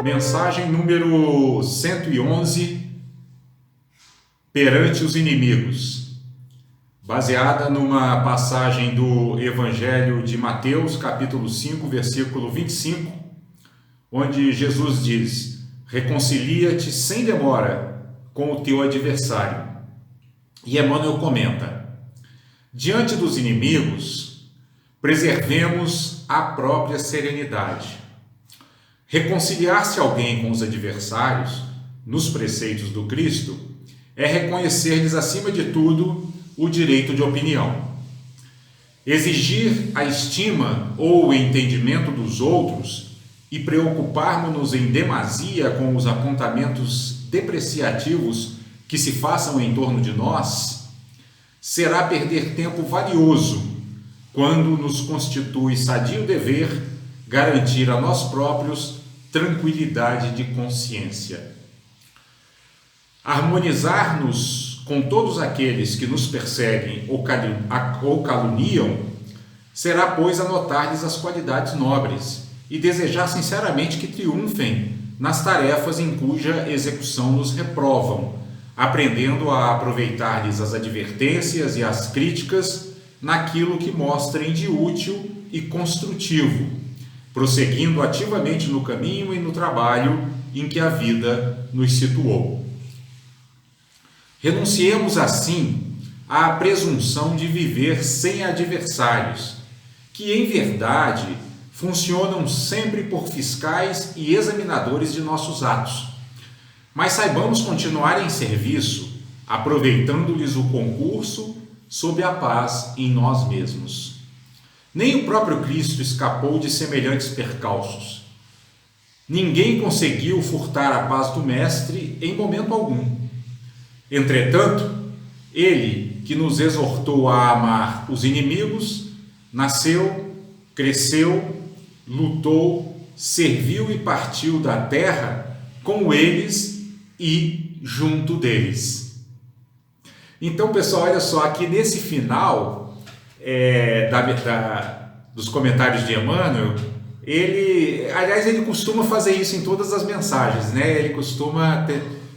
Mensagem número 111, perante os inimigos, baseada numa passagem do Evangelho de Mateus, capítulo 5, versículo 25, onde Jesus diz: reconcilia-te sem demora com o teu adversário. E Emmanuel comenta: diante dos inimigos, preservemos a própria serenidade. Reconciliar-se alguém com os adversários, nos preceitos do Cristo, é reconhecer-lhes, acima de tudo, o direito de opinião. Exigir a estima ou o entendimento dos outros e preocuparmos-nos em demasia com os apontamentos depreciativos que se façam em torno de nós, será perder tempo valioso quando nos constitui sadio dever garantir a nós próprios tranquilidade de consciência. Harmonizar-nos com todos aqueles que nos perseguem ou caluniam será, pois, anotar-lhes as qualidades nobres e desejar sinceramente que triunfem nas tarefas em cuja execução nos reprovam, aprendendo a aproveitar-lhes as advertências e as críticas naquilo que mostrem de útil e construtivo, prosseguindo ativamente no caminho e no trabalho em que a vida nos situou. Renunciemos, assim, à presunção de viver sem adversários, que, em verdade, funcionam sempre por fiscais e examinadores de nossos atos. Mas saibamos continuar em serviço, aproveitando-lhes o concurso sob a paz em nós mesmos. Nem o próprio Cristo escapou de semelhantes percalços. Ninguém conseguiu furtar a paz do Mestre em momento algum. Entretanto, ele, que nos exortou a amar os inimigos, nasceu, cresceu, lutou, serviu e partiu da terra com eles e junto deles. Então, pessoal, olha só, aqui nesse final dos comentários de Emmanuel, ele costuma fazer isso em todas as mensagens, né? Ele costuma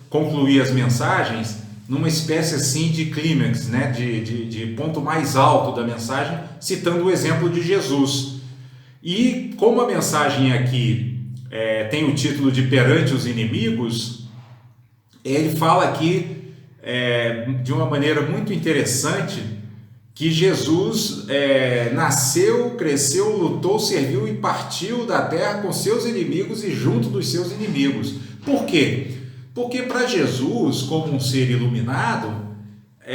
concluir as mensagens numa espécie assim de clímax, né? de ponto mais alto da mensagem, citando o exemplo de Jesus. E como a mensagem aqui tem o título de Perante os Inimigos, ele fala aqui de uma maneira muito interessante que Jesus nasceu, cresceu, lutou, serviu e partiu da terra com seus inimigos e junto dos seus inimigos. Por quê? Porque para Jesus, como um ser iluminado,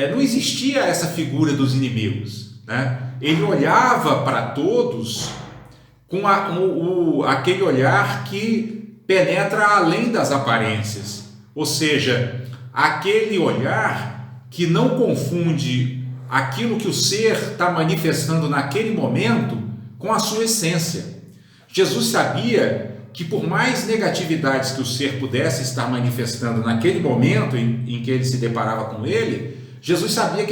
não existia essa figura dos inimigos, né? Ele olhava para todos com aquele olhar que penetra além das aparências, ou seja, aquele olhar que não confunde aquilo que o ser está manifestando naquele momento com a sua essência. Jesus sabia que por mais negatividades que o ser pudesse estar manifestando naquele momento em que ele se deparava com ele, Jesus sabia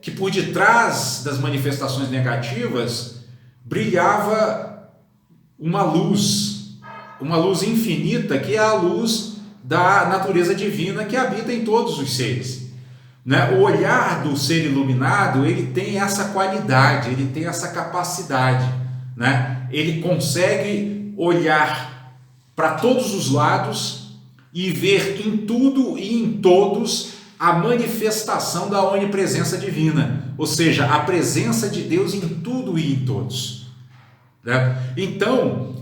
que por detrás das manifestações negativas brilhava uma luz infinita, que é a luz da natureza divina que habita em todos os seres. O olhar do ser iluminado, ele tem essa qualidade, ele tem essa capacidade, né? Ele consegue olhar para todos os lados e ver em tudo e em todos a manifestação da onipresença divina, ou seja, a presença de Deus em tudo e em todos, né? Então,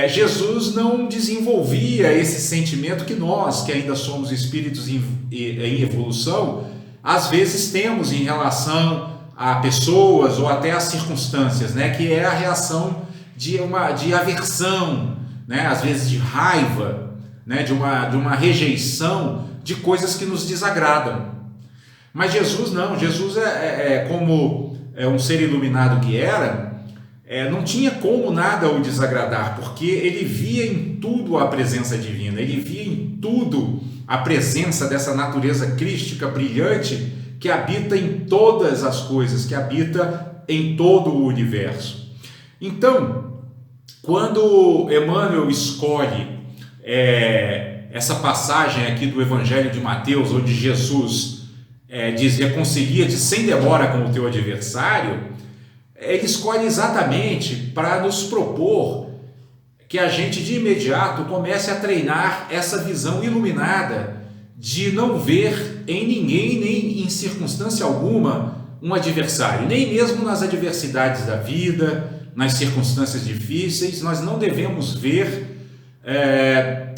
Jesus não desenvolvia esse sentimento que nós, que ainda somos espíritos em evolução, às vezes temos em relação a pessoas ou até a circunstâncias, né? Que é a reação de aversão, né? Às vezes de raiva, né? de uma rejeição de coisas que nos desagradam. Mas Jesus não, Jesus como um ser iluminado que era, não tinha como nada o desagradar, porque ele via em tudo a presença divina, ele via em tudo a presença dessa natureza crística brilhante que habita em todas as coisas, que habita em todo o universo. Então, quando Emmanuel escolhe essa passagem aqui do Evangelho de Mateus, onde Jesus diz: reconcilia-te sem demora com o teu adversário, ele escolhe exatamente para nos propor que a gente de imediato comece a treinar essa visão iluminada de não ver em ninguém, nem em circunstância alguma, um adversário, nem mesmo nas adversidades da vida, nas circunstâncias difíceis. Nós não devemos ver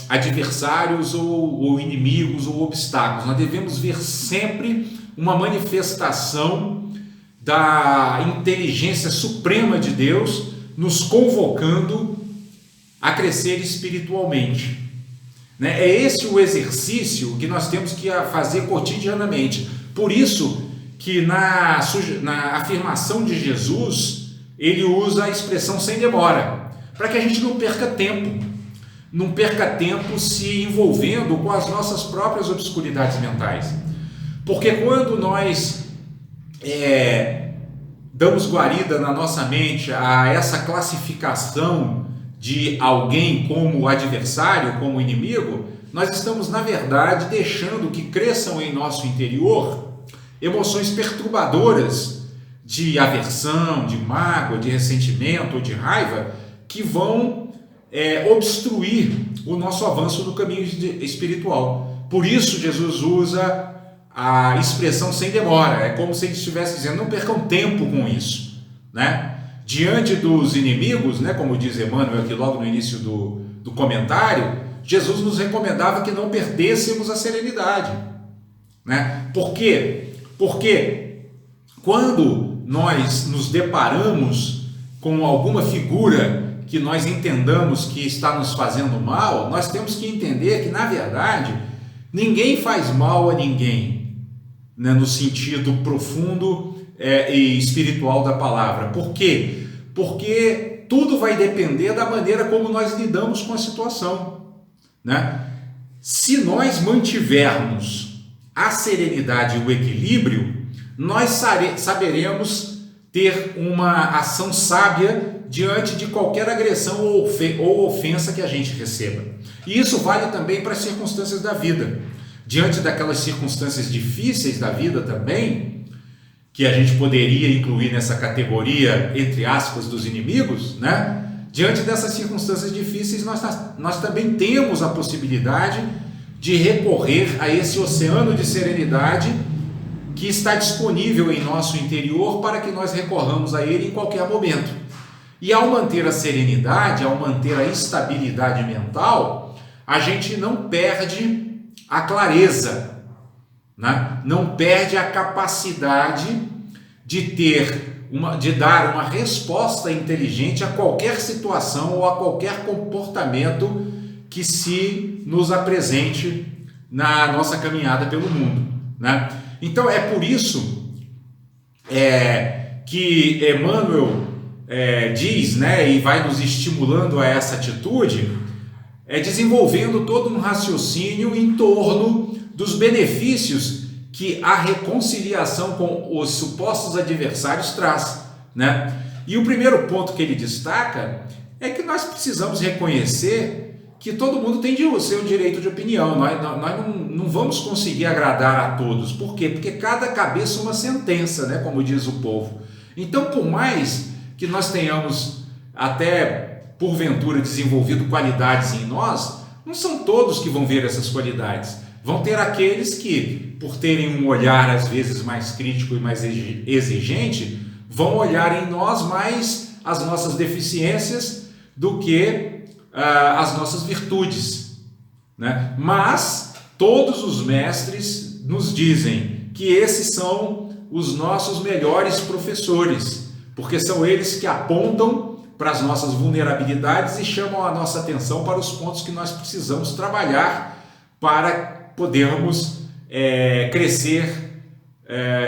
adversários ou inimigos ou obstáculos. Nós devemos ver sempre uma manifestação da inteligência suprema de Deus nos convocando a crescer espiritualmente. É esse o exercício que nós temos que fazer cotidianamente. Por isso que na afirmação de Jesus, ele usa a expressão sem demora, para que a gente não perca tempo se envolvendo com as nossas próprias obscuridades mentais. Porque quando nós damos guarida na nossa mente a essa classificação de alguém como adversário, como inimigo, nós estamos, na verdade, deixando que cresçam em nosso interior emoções perturbadoras de aversão, de mágoa, de ressentimento ou de raiva, que vão obstruir o nosso avanço no caminho espiritual. Por isso Jesus usa a expressão sem demora. É como se ele estivesse dizendo: não percam tempo com isso, né? Diante dos inimigos, né, como diz Emmanuel aqui logo no início do comentário, Jesus nos recomendava que não perdêssemos a serenidade, né? Por quê? Porque quando nós nos deparamos com alguma figura que nós entendamos que está nos fazendo mal, nós temos que entender que, na verdade, ninguém faz mal a ninguém, né, no sentido profundo e espiritual da palavra. Por quê? Porque tudo vai depender da maneira como nós lidamos com a situação, né? Se nós mantivermos a serenidade e o equilíbrio, nós saberemos ter uma ação sábia diante de qualquer agressão ou ofensa que a gente receba. E isso vale também para as circunstâncias da vida. Diante daquelas circunstâncias difíceis da vida também, que a gente poderia incluir nessa categoria, entre aspas, dos inimigos, né? Diante dessas circunstâncias difíceis, nós também temos a possibilidade de recorrer a esse oceano de serenidade que está disponível em nosso interior para que nós recorramos a ele em qualquer momento. E ao manter a serenidade, ao manter a estabilidade mental, a gente não perde a clareza, né? Não perde a capacidade de dar uma resposta inteligente a qualquer situação ou a qualquer comportamento que se nos apresente na nossa caminhada pelo mundo, né? Então é por isso que Emmanuel diz, né, e vai nos estimulando a essa atitude, desenvolvendo todo um raciocínio em torno dos benefícios que a reconciliação com os supostos adversários traz, né? E o primeiro ponto que ele destaca é que nós precisamos reconhecer que todo mundo tem o seu direito de opinião. Nós não vamos conseguir agradar a todos. Por quê? Porque cada cabeça uma sentença, né? Como diz o povo. Então, por mais que nós tenhamos até porventura desenvolvido qualidades em nós, não são todos que vão ver essas qualidades. Vão ter aqueles que, por terem um olhar às vezes mais crítico e mais exigente, vão olhar em nós mais as nossas deficiências do que as nossas virtudes, né? Mas todos os mestres nos dizem que esses são os nossos melhores professores, porque são eles que apontam para as nossas vulnerabilidades e chamam a nossa atenção para os pontos que nós precisamos trabalhar para podermos crescer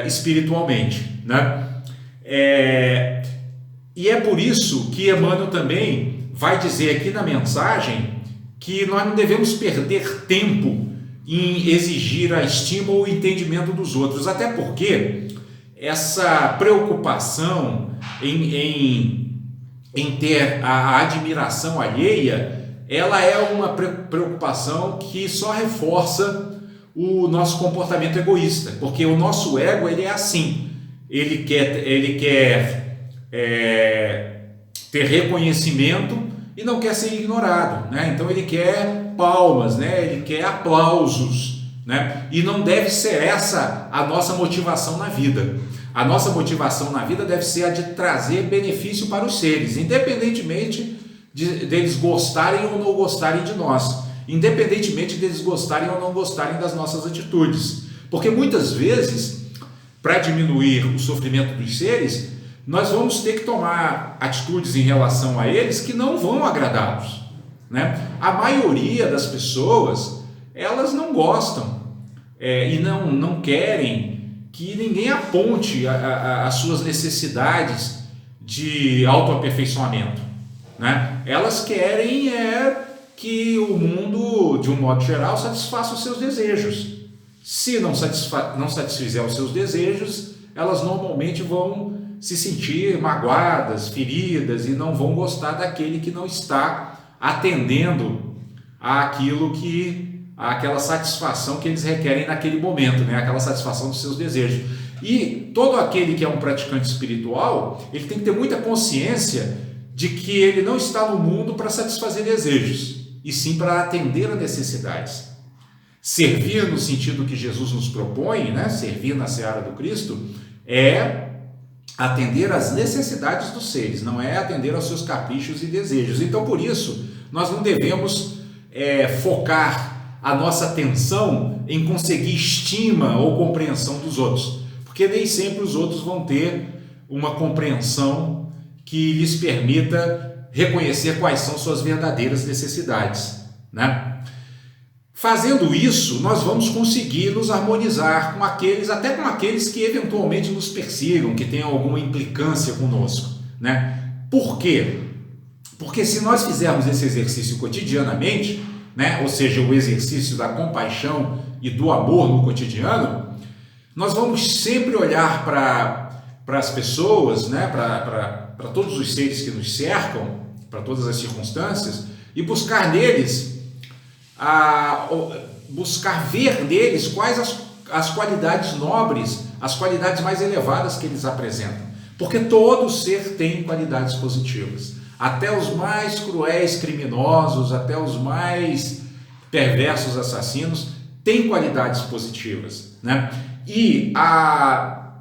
espiritualmente, né? E é por isso que Emmanuel também vai dizer aqui na mensagem que nós não devemos perder tempo em exigir a estima ou o entendimento dos outros, até porque essa preocupação em ter a admiração alheia ela é uma preocupação que só reforça o nosso comportamento egoísta, porque o nosso ego ele é assim, ele quer ter reconhecimento e não quer ser ignorado, né? Então ele quer palmas, né? Ele quer aplausos, né? E não deve ser essa a nossa motivação na vida. A nossa motivação na vida deve ser a de trazer benefício para os seres, independentemente deles gostarem ou não gostarem de nós, independentemente deles gostarem ou não gostarem das nossas atitudes. Porque muitas vezes, para diminuir o sofrimento dos seres, nós vamos ter que tomar atitudes em relação a eles que não vão agradá-los, né? A maioria das pessoas, elas não gostam e não querem que ninguém aponte as suas necessidades de autoaperfeiçoamento, né? Elas querem que o mundo, de um modo geral, satisfaça os seus desejos. Se não satisfizer os seus desejos, elas normalmente vão se sentir magoadas, feridas e não vão gostar daquele que não está atendendo àquela satisfação que eles requerem naquele momento, né? Aquela satisfação dos seus desejos. E todo aquele que é um praticante espiritual, ele tem que ter muita consciência de que ele não está no mundo para satisfazer desejos, e sim para atender a necessidades. Servir no sentido que Jesus nos propõe, né? Servir na seara do Cristo, é atender às necessidades dos seres, não é atender aos seus caprichos e desejos. Então, por isso, nós não devemos focar a nossa atenção em conseguir estima ou compreensão dos outros, porque nem sempre os outros vão ter uma compreensão que lhes permita reconhecer quais são suas verdadeiras necessidades, né? Fazendo isso, nós vamos conseguir nos harmonizar com aqueles que eventualmente nos persigam, que tenham alguma implicância conosco, né? Por quê? Porque se nós fizermos esse exercício cotidianamente, né, ou seja, o exercício da compaixão e do amor no cotidiano, nós vamos sempre olhar para as pessoas, né, para todos os seres que nos cercam, para todas as circunstâncias, e buscar neles buscar ver neles quais as qualidades nobres, as qualidades mais elevadas que eles apresentam. Porque todo ser tem qualidades positivas. Até os mais cruéis criminosos, até os mais perversos assassinos têm qualidades positivas, né? E a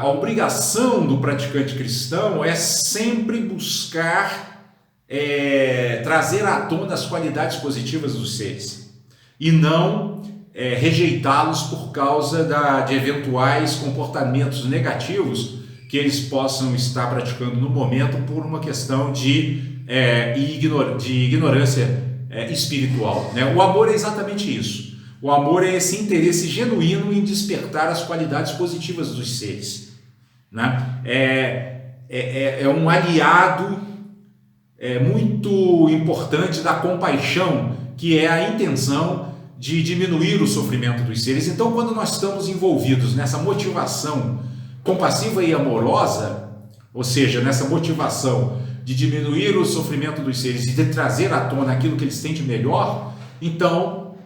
obrigação do praticante cristão é sempre buscar trazer à tona as qualidades positivas dos seres e não rejeitá-los por causa de eventuais comportamentos negativos que eles possam estar praticando no momento por uma questão de ignorância espiritual, né? O amor é exatamente isso. O amor é esse interesse genuíno em despertar as qualidades positivas dos seres, né? É um aliado muito importante da compaixão, que é a intenção de diminuir o sofrimento dos seres. Então, quando nós estamos envolvidos nessa motivação compassiva e amorosa, ou seja, nessa motivação de diminuir o sofrimento dos seres e de trazer à tona aquilo que eles têm de melhor, então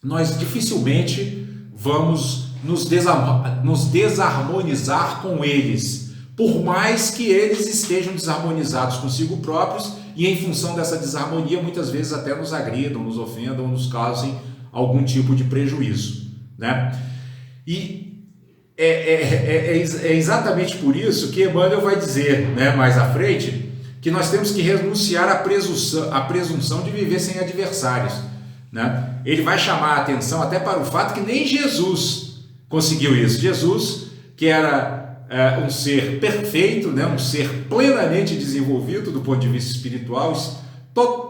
nós dificilmente vamos nos desarmonizar com eles, por mais que eles estejam desarmonizados consigo próprios e em função dessa desarmonia muitas vezes até nos agridam, nos ofendam, nos causem algum tipo de prejuízo, né? E é exatamente por isso que Emmanuel vai dizer, né, mais à frente, que nós temos que renunciar à presunção de viver sem adversários, né? Ele vai chamar a atenção até para o fato que nem Jesus conseguiu isso. Jesus, que era um ser perfeito, né? Um ser plenamente desenvolvido do ponto de vista espiritual,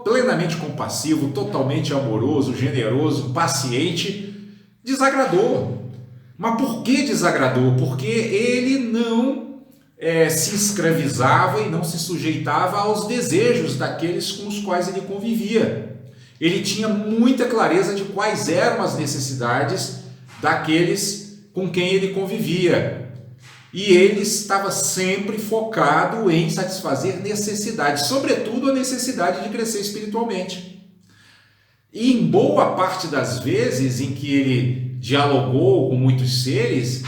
plenamente compassivo, totalmente amoroso, generoso, paciente, desagradou. Mas por que desagradou? Porque ele não se escravizava e não se sujeitava aos desejos daqueles com os quais ele convivia. Ele tinha muita clareza de quais eram as necessidades daqueles com quem ele convivia. E ele estava sempre focado em satisfazer necessidades, sobretudo a necessidade de crescer espiritualmente. E em boa parte das vezes em que ele dialogou com muitos seres,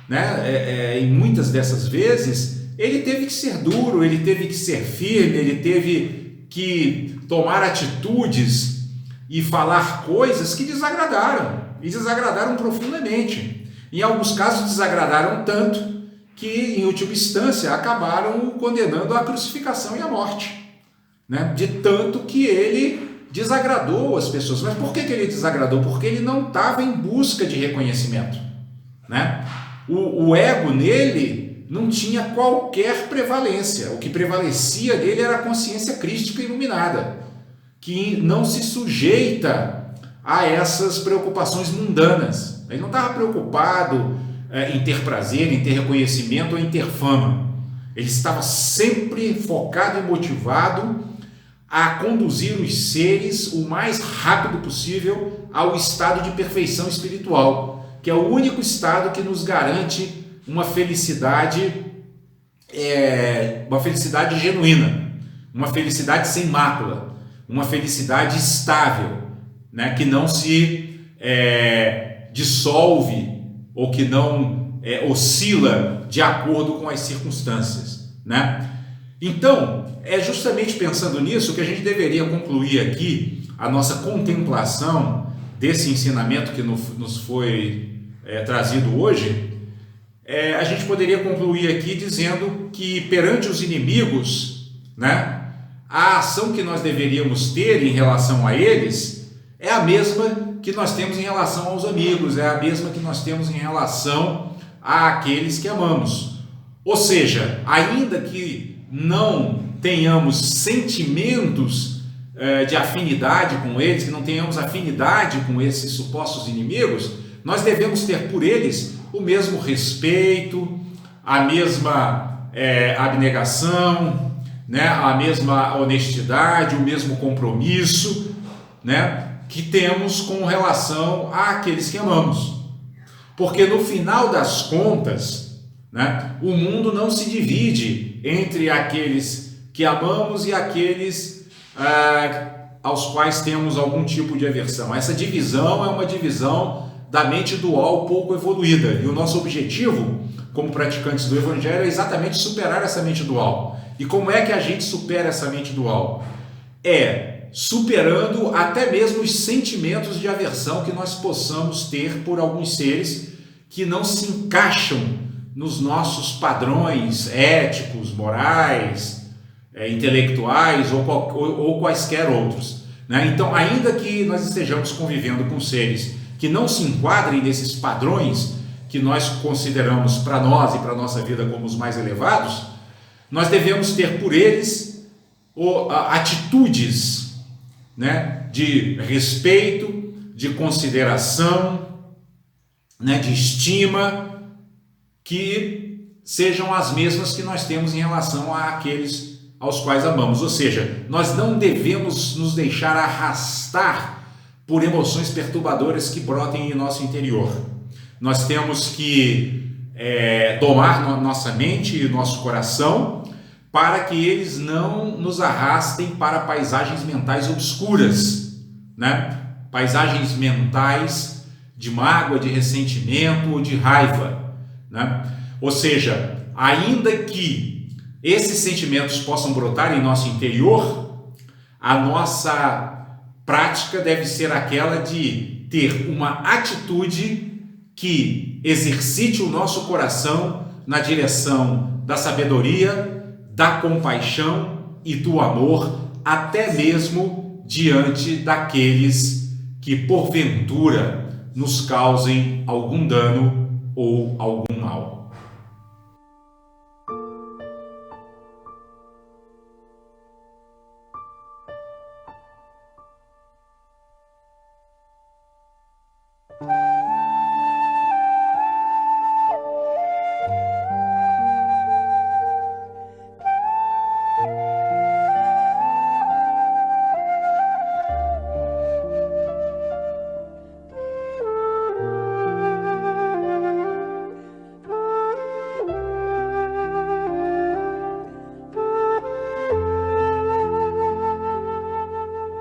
né, em muitas dessas vezes, ele teve que ser duro, ele teve que ser firme, ele teve que tomar atitudes e falar coisas que desagradaram, e desagradaram profundamente. Em alguns casos desagradaram tanto que, em última instância, acabaram o condenando à crucificação e à morte, né? De tanto que ele desagradou as pessoas. Mas por que ele desagradou? Porque ele não estava em busca de reconhecimento, né? O ego nele não tinha qualquer prevalência. O que prevalecia nele era a consciência crística iluminada, que não se sujeita a essas preocupações mundanas. Ele não estava preocupado em ter prazer, em ter reconhecimento ou em ter fama. Ele estava sempre focado e motivado a conduzir os seres o mais rápido possível ao estado de perfeição espiritual, que é o único estado que nos garante uma felicidade genuína, uma felicidade sem mácula, uma felicidade estável, né, que não se dissolve ou que não oscila de acordo com as circunstâncias, né? Então, é justamente pensando nisso que a gente deveria concluir aqui a nossa contemplação desse ensinamento que nos foi trazido hoje. A gente poderia concluir aqui dizendo que perante os inimigos, né, a ação que nós deveríamos ter em relação a eles é a mesma que nós temos em relação aos amigos, é a mesma que nós temos em relação àqueles que amamos. Ou seja, ainda que não tenhamos sentimentos de afinidade com eles, que não tenhamos afinidade com esses supostos inimigos, nós devemos ter por eles o mesmo respeito, a mesma abnegação, né, a mesma honestidade, o mesmo compromisso, né, que temos com relação àqueles que amamos. Porque no final das contas, né, o mundo não se divide entre aqueles que amamos e aqueles aos quais temos algum tipo de aversão. Essa divisão é uma divisão da mente dual pouco evoluída. E o nosso objetivo, como praticantes do Evangelho, é exatamente superar essa mente dual. E como é que a gente supera essa mente dual? Superando até mesmo os sentimentos de aversão que nós possamos ter por alguns seres que não se encaixam nos nossos padrões éticos, morais, intelectuais ou quaisquer outros, né? Então, ainda que nós estejamos convivendo com seres que não se enquadrem nesses padrões que nós consideramos para nós e para a nossa vida como os mais elevados, nós devemos ter por eles atitudes, né, de respeito, de consideração, né, de estima, que sejam as mesmas que nós temos em relação àqueles aos quais amamos. Ou seja, nós não devemos nos deixar arrastar por emoções perturbadoras que brotem em nosso interior. Nós temos que domar nossa mente e nosso coração para que eles não nos arrastem para paisagens mentais obscuras, né? Paisagens mentais de mágoa, de ressentimento ou de raiva, né? Ou seja, ainda que esses sentimentos possam brotar em nosso interior, a nossa prática deve ser aquela de ter uma atitude que exercite o nosso coração na direção da sabedoria, da compaixão e do amor, até mesmo diante daqueles que porventura nos causem algum dano ou algum mal.